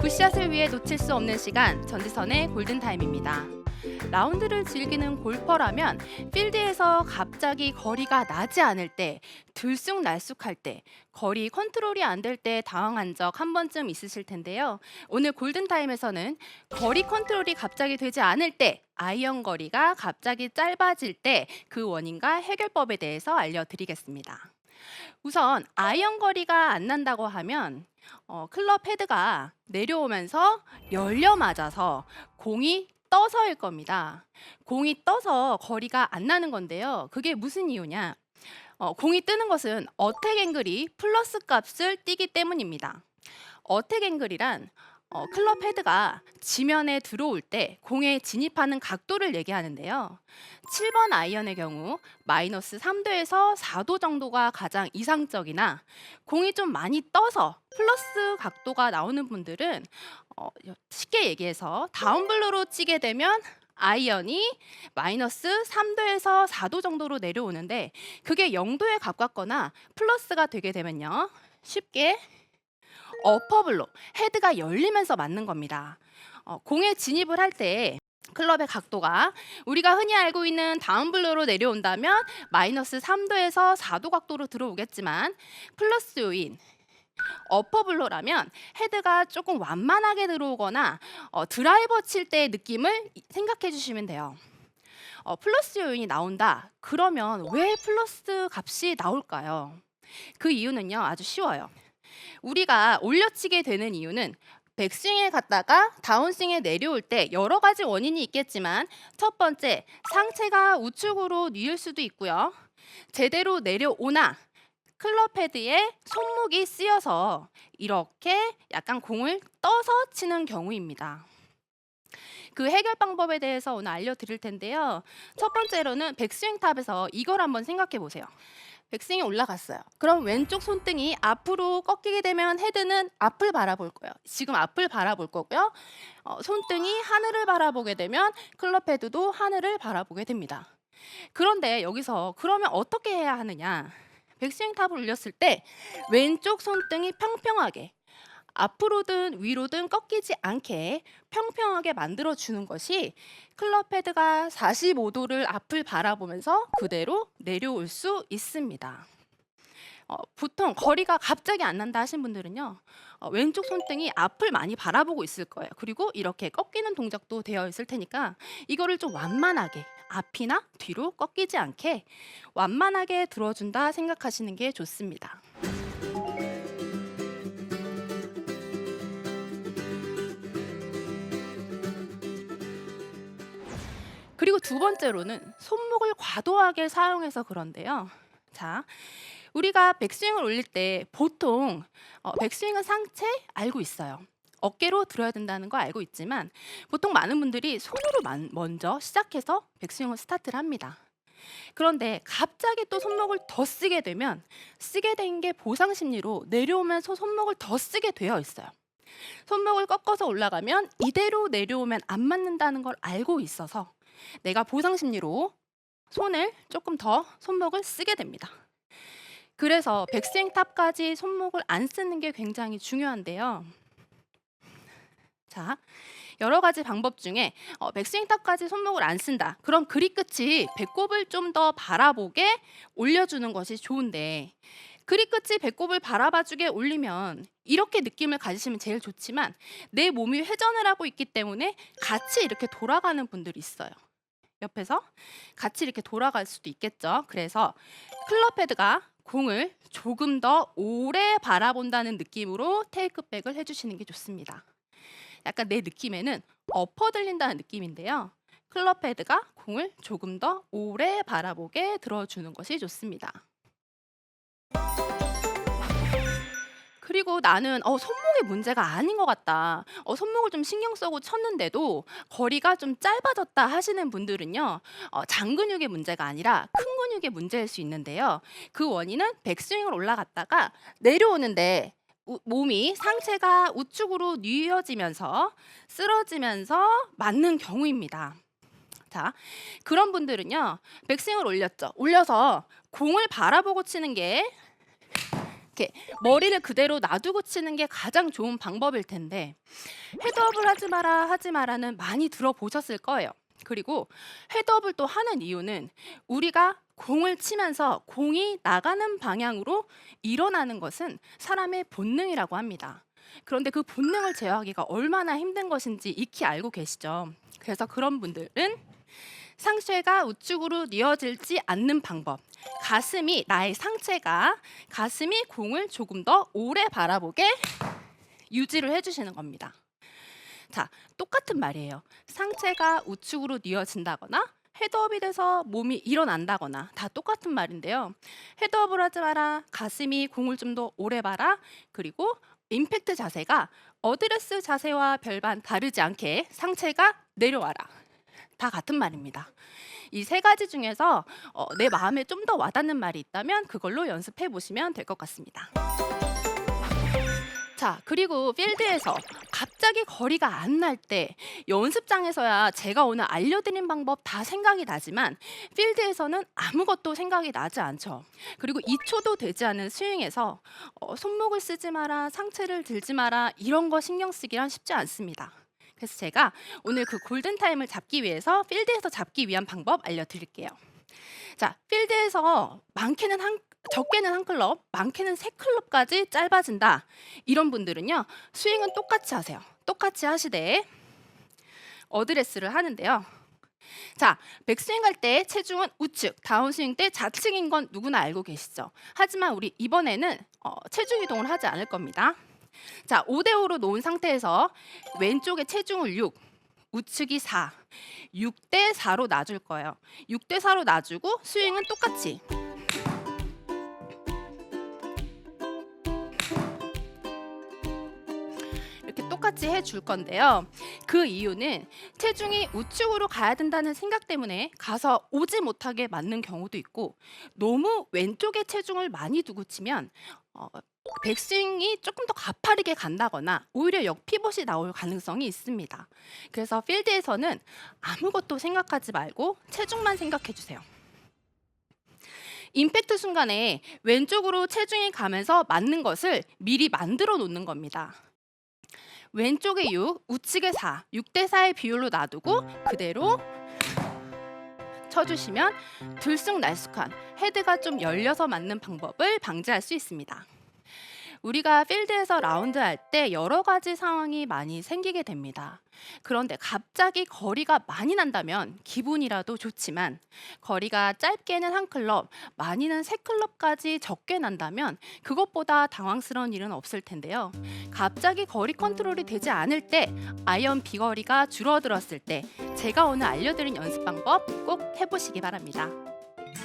굿샷을 위해 놓칠 수 없는 시간, 전지선의 골든타임입니다. 라운드를 즐기는 골퍼라면 필드에서 갑자기 거리가 나지 않을 때, 들쑥날쑥할 때, 거리 컨트롤이 안 될 때 당황한 적 한 번쯤 있으실 텐데요. 오늘 골든타임에서는 거리 컨트롤이 갑자기 되지 않을 때, 아이언 거리가 갑자기 짧아질 때 그 원인과 해결법에 대해서 알려드리겠습니다. 우선 아이언 거리가 안 난다고 하면 클럽 헤드가 내려오면서 열려 맞아서 공이 떠서일 겁니다. 공이 떠서 거리가 안 나는 건데요. 그게 무슨 이유냐? 공이 뜨는 것은 어택 앵글이 플러스 값을 띠기 때문입니다. 어택 앵글이란 클럽 헤드가 지면에 들어올 때 공에 진입하는 각도를 얘기하는데요. 7번 아이언의 경우 마이너스 3도에서 4도 정도가 가장 이상적이나 공이 좀 많이 떠서 플러스 각도가 나오는 분들은 쉽게 얘기해서 다운블로로 치게 되면 아이언이 마이너스 3도에서 4도 정도로 내려오는데 그게 0도에 가깝거나 플러스가 되게 되면요. 쉽게 어퍼블로 헤드가 열리면서 맞는 겁니다. 공에 진입을 할 때 클럽의 각도가 우리가 흔히 알고 있는 다운블로로 내려온다면 마이너스 3도에서 4도 각도로 들어오겠지만 플러스 요인 어퍼블로라면 헤드가 조금 완만하게 들어오거나 드라이버 칠 때의 느낌을 생각해 주시면 돼요. 플러스 요인이 나온다. 그러면 왜 플러스 값이 나올까요? 그 이유는요, 아주 쉬워요. 우리가 올려치게 되는 이유는 백스윙에 갔다가 다운스윙에 내려올 때 여러 가지 원인이 있겠지만 첫 번째, 상체가 우측으로 뉘을 수도 있고요. 제대로 내려오나 클럽 헤드에 손목이 쓰여서 이렇게 약간 공을 떠서 치는 경우입니다. 그 해결 방법에 대해서 오늘 알려드릴 텐데요. 첫 번째로는 백스윙 탑에서 이걸 한번 생각해 보세요. 백스윙이 올라갔어요. 그럼 왼쪽 손등이 앞으로 꺾이게 되면 헤드는 앞을 바라볼 거예요. 지금 앞을 바라볼 거고요. 손등이 하늘을 바라보게 되면 클럽 헤드도 하늘을 바라보게 됩니다. 그런데 여기서 그러면 어떻게 해야 하느냐? 백스윙 탑을 올렸을 때 왼쪽 손등이 평평하게 앞으로든 위로든 꺾이지 않게 평평하게 만들어 주는 것이 클럽 헤드가 45도를 앞을 바라보면서 그대로 내려올 수 있습니다. 보통 거리가 갑자기 안 난다 하신 분들은요. 왼쪽 손등이 앞을 많이 바라보고 있을 거예요. 그리고 이렇게 꺾이는 동작도 되어 있을 테니까 이거를 좀 완만하게 앞이나 뒤로 꺾이지 않게 완만하게 들어준다 생각하시는 게 좋습니다. 그리고 두 번째로는 손목을 과도하게 사용해서 그런데요. 자, 우리가 백스윙을 올릴 때 보통 백스윙은 상체 알고 있어요. 어깨로 들어야 된다는 거 알고 있지만 보통 많은 분들이 손으로 먼저 시작해서 백스윙을 스타트를 합니다. 그런데 갑자기 또 손목을 더 쓰게 되면 쓰게 된 게 보상 심리로 내려오면서 손목을 더 쓰게 되어 있어요. 손목을 꺾어서 올라가면 이대로 내려오면 안 맞는다는 걸 알고 있어서 내가 보상 심리로 손을 조금 더 손목을 쓰게 됩니다. 그래서 백스윙 탑까지 손목을 안 쓰는 게 굉장히 중요한데요. 자, 여러 가지 방법 중에 백스윙 탑까지 손목을 안 쓴다. 그럼 그립 끝이 배꼽을 좀 더 바라보게 올려주는 것이 좋은데 그립 끝이 배꼽을 바라봐주게 올리면 이렇게 느낌을 가지시면 제일 좋지만 내 몸이 회전을 하고 있기 때문에 같이 이렇게 돌아가는 분들이 있어요. 옆에서 같이 이렇게 돌아갈 수도 있겠죠. 그래서 클럽 헤드가 공을 조금 더 오래 바라본다는 느낌으로 테이크백을 해주시는 게 좋습니다. 약간 내 느낌에는 엎어 들린다는 느낌인데요. 클럽 헤드가 공을 조금 더 오래 바라보게 들어주는 것이 좋습니다. 그리고 나는 손목에 문제가 아닌 것 같다. 손목을 좀 신경 쓰고 쳤는데도 거리가 좀 짧아졌다 하시는 분들은요. 장근육의 문제가 아니라 큰 근육의 문제일 수 있는데요. 그 원인은 백스윙을 올라갔다가 내려오는데 몸이 상체가 우측으로 뉘어지면서 쓰러지면서 맞는 경우입니다. 자, 그런 분들은요. 백스윙을 올렸죠. 올려서 공을 바라보고 치는 게 이렇게 머리를 그대로 놔두고 치는 게 가장 좋은 방법일 텐데 헤드업을 하지 마라 하지 마라는 많이 들어보셨을 거예요. 그리고 헤드업을 또 하는 이유는 우리가 공을 치면서 공이 나가는 방향으로 일어나는 것은 사람의 본능이라고 합니다. 그런데 그 본능을 제어하기가 얼마나 힘든 것인지 익히 알고 계시죠? 그래서 그런 분들은 상체가 우측으로 뉘어지지 않는 방법. 가슴이 공을 조금 더 오래 바라보게 유지를 해주시는 겁니다. 자, 똑같은 말이에요. 상체가 우측으로 뉘어진다거나 헤드업이 돼서 몸이 일어난다거나 다 똑같은 말인데요. 헤드업을 하지 마라. 가슴이 공을 좀 더 오래 봐라. 그리고 임팩트 자세가 어드레스 자세와 별반 다르지 않게 상체가 내려와라. 다 같은 말입니다. 이 세 가지 중에서 내 마음에 좀 더 와닿는 말이 있다면 그걸로 연습해 보시면 될 것 같습니다. 자, 그리고 필드에서 갑자기 거리가 안 날 때 연습장에서야 제가 오늘 알려드린 방법 다 생각이 나지만 필드에서는 아무것도 생각이 나지 않죠. 그리고 2초도 되지 않은 스윙에서 손목을 쓰지 마라, 상체를 들지 마라 이런 거 신경 쓰기란 쉽지 않습니다. 그래서 제가 오늘 그 골든타임을 잡기 위해서 필드에서 잡기 위한 방법 알려드릴게요. 자, 필드에서 적게는 한 클럽, 많게는 세 클럽까지 짧아진다. 이런 분들은요, 스윙은 똑같이 하세요. 똑같이 하시되 어드레스를 하는데요. 자, 백스윙 할 때 체중은 우측, 다운스윙 때 좌측인 건 누구나 알고 계시죠? 하지만 우리 이번에는 체중 이동을 하지 않을 겁니다. 자, 5대5로 놓은 상태에서 왼쪽에 체중을 6, 우측이 4, 6대4로 놔줄 거예요. 6대4로 놔주고 스윙은 똑같이. 이렇게 똑같이 해줄 건데요. 그 이유는 체중이 우측으로 가야 된다는 생각 때문에 가서 오지 못하게 맞는 경우도 있고 너무 왼쪽에 체중을 많이 두고 치면 백스윙이 조금 더 가파르게 간다거나 오히려 역피봇이 나올 가능성이 있습니다. 그래서 필드에서는 아무것도 생각하지 말고 체중만 생각해 주세요. 임팩트 순간에 왼쪽으로 체중이 가면서 맞는 것을 미리 만들어 놓는 겁니다. 왼쪽에 6, 우측에 4, 6대4의 비율로 놔두고 그대로 쳐주시면 들쑥날쑥한 헤드가 좀 열려서 맞는 방법을 방지할 수 있습니다. 우리가 필드에서 라운드 할 때 여러 가지 상황이 많이 생기게 됩니다. 그런데 갑자기 거리가 많이 난다면 기분이라도 좋지만 거리가 짧게는 한 클럽, 많이는 세 클럽까지 적게 난다면 그것보다 당황스러운 일은 없을 텐데요. 갑자기 거리 컨트롤이 되지 않을 때, 아이언 비거리가 줄어들었을 때 제가 오늘 알려드린 연습 방법 꼭 해보시기 바랍니다.